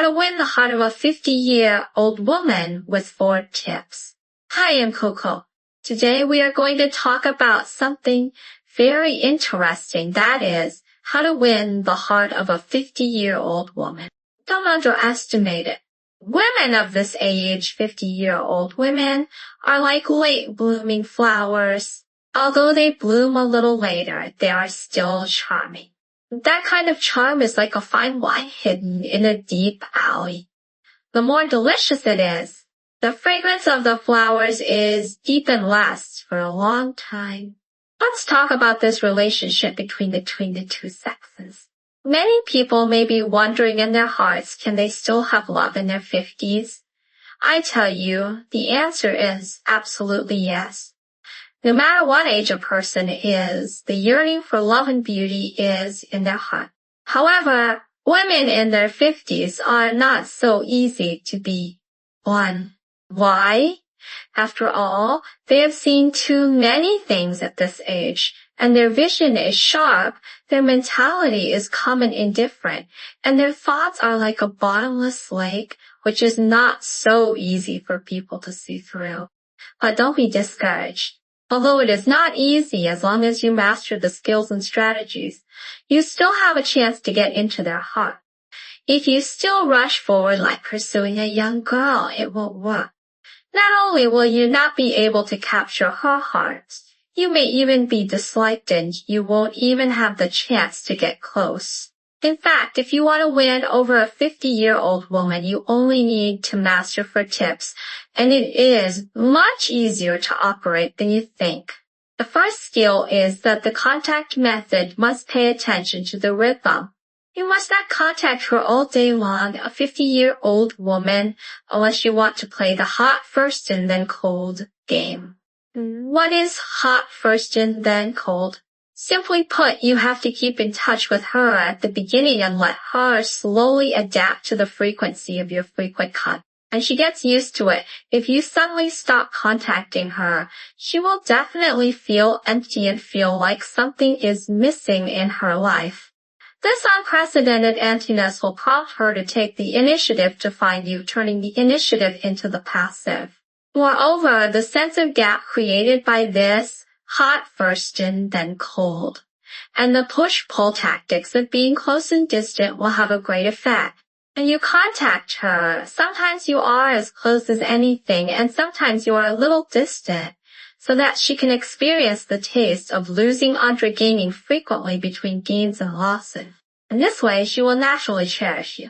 to win the heart of a 50-year-old woman with 4 tips. Hi, I'm Coco. Today we are going to talk about something very interesting, that is, how to win the heart of a 50-year-old woman. Don't underestimate it. Women of this age, 50-year-old women, are like late-blooming flowers. Although they bloom a little later, they are still charming. That kind of charm is like a fine wine hidden in a deep alley. The more delicious it is, the fragrance of the flowers is deep and lasts for a long time. Let's talk about this relationship between the two sexes. Many people may be wondering in their hearts, can they still have love in their 50s? I tell you, the answer is absolutely yes. No matter what age a person is, the yearning for love and beauty is in their heart. However, women in their 50s are not so easy to be won. Why? After all, they have seen too many things at this age, and their vision is sharp, their mentality is calm and indifferent, and their thoughts are like a bottomless lake, which is not so easy for people to see through. But don't be discouraged. Although it is not easy, as long as you master the skills and strategies, you still have a chance to get into their heart. If you still rush forward like pursuing a young girl, it won't work. Not only will you not be able to capture her heart, you may even be disliked and you won't even have the chance to get close. In fact, if you want to win over a 50-year-old woman, you only need to master 4 tips, and it is much easier to operate than you think. The first skill is that the contact method must pay attention to the rhythm. You must not contact her all day long, a 50-year-old woman, unless you want to play the hot first and then cold game. What is hot first and then cold? Simply put, you have to keep in touch with her at the beginning and let her slowly adapt to the frequency of your frequent contact. And she gets used to it. If you suddenly stop contacting her, she will definitely feel empty and feel like something is missing in her life. This unprecedented emptiness will prompt her to take the initiative to find you, turning the initiative into the passive. Moreover, the sense of gap created by this hot first and then cold, and the push-pull tactics of being close and distant will have a great effect. When you contact her, sometimes you are as close as anything, and sometimes you are a little distant, so that she can experience the taste of losing under gaining frequently between gains and losses. In this way, she will naturally cherish you.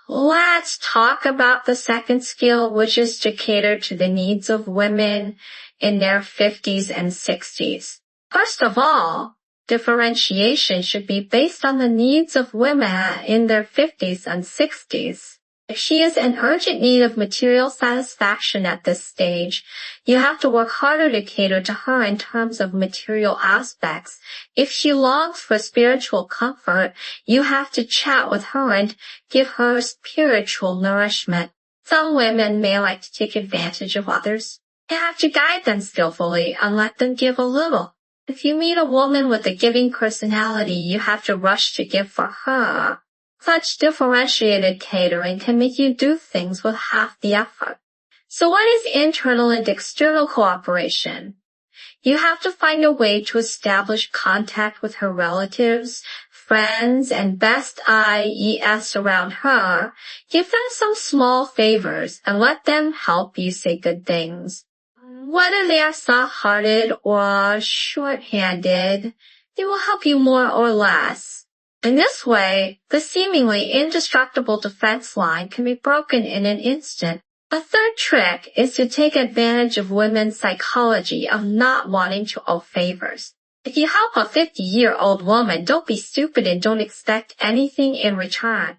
Let's talk about the second skill, which is to cater to the needs of women in their 50s and 60s. First of all, differentiation should be based on the needs of women in their 50s and 60s. If she is in urgent need of material satisfaction at this stage, you have to work harder to cater to her in terms of material aspects. If she longs for spiritual comfort, you have to chat with her and give her spiritual nourishment. Some women may like to take advantage of others. You have to guide them skillfully and let them give a little. If you meet a woman with a giving personality, you have to rush to give for her. Such differentiated catering can make you do things with half the effort. So what is internal and external cooperation? You have to find a way to establish contact with her relatives, friends, and best IES around her. Give them some small favors and let them help you say good things. Whether they are soft-hearted or short-handed, they will help you more or less. In this way, the seemingly indestructible defense line can be broken in an instant. A third trick is to take advantage of women's psychology of not wanting to owe favors. If you help a 50-year-old woman, don't be stupid and don't expect anything in return.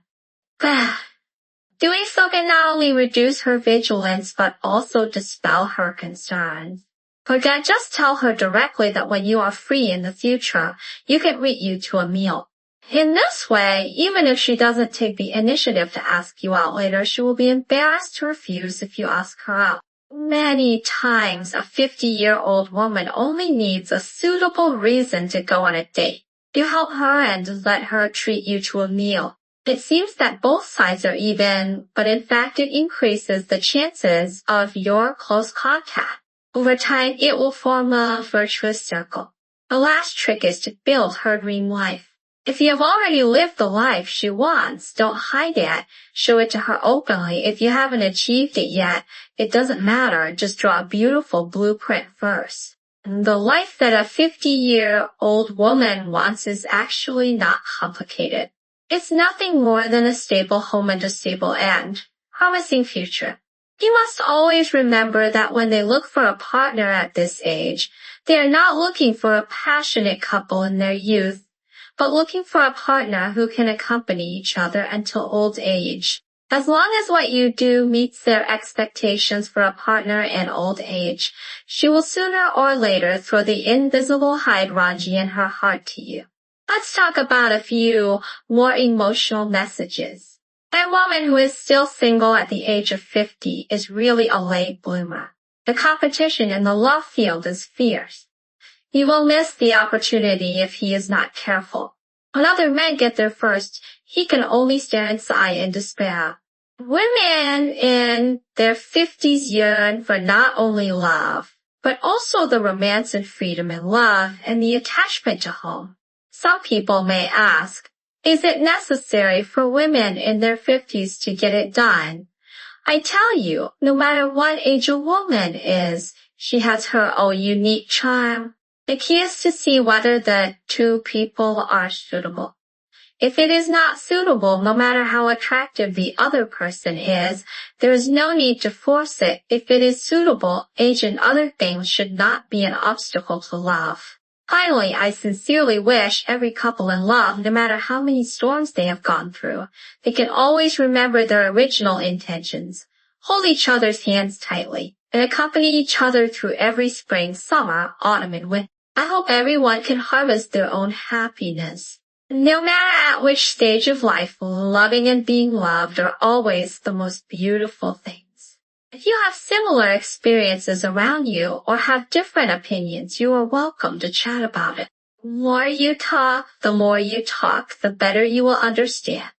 Doing so can not only reduce her vigilance, but also dispel her concerns. Forget, just tell her directly that when you are free in the future, you can treat you to a meal. In this way, even if she doesn't take the initiative to ask you out later, she will be embarrassed to refuse if you ask her out. Many times, a 50-year-old woman only needs a suitable reason to go on a date. You help her and let her treat you to a meal. It seems that both sides are even, but in fact it increases the chances of your close contact. Over time, it will form a virtuous circle. The last trick is to build her dream life. If you have already lived the life she wants, don't hide it. Show it to her openly. If you haven't achieved it yet, it doesn't matter. Just draw a beautiful blueprint first. The life that a 50-year-old woman wants is actually not complicated. It's nothing more than a stable home and a stable end. Promising future. You must always remember that when they look for a partner at this age, they are not looking for a passionate couple in their youth, but looking for a partner who can accompany each other until old age. As long as what you do meets their expectations for a partner in old age, she will sooner or later throw the invisible hydrangea in her heart to you. Let's talk about a few more emotional messages. A woman who is still single at the age of 50 is really a late bloomer. The competition in the love field is fierce. He will miss the opportunity if he is not careful. When other men get there first, he can only stare and sigh in despair. Women in their 50s yearn for not only love, but also the romance and freedom in love and the attachment to home. Some people may ask, is it necessary for women in their 50s to get it done? I tell you, no matter what age a woman is, she has her own unique charm. The key is to see whether the two people are suitable. If it is not suitable, no matter how attractive the other person is, there is no need to force it. If it is suitable, age and other things should not be an obstacle to love. Finally, I sincerely wish every couple in love, no matter how many storms they have gone through, they can always remember their original intentions, hold each other's hands tightly, and accompany each other through every spring, summer, autumn, and winter. I hope everyone can harvest their own happiness. No matter at which stage of life, loving and being loved are always the most beautiful things. If you have similar experiences around you or have different opinions, you are welcome to chat about it. The more you talk, the better you will understand.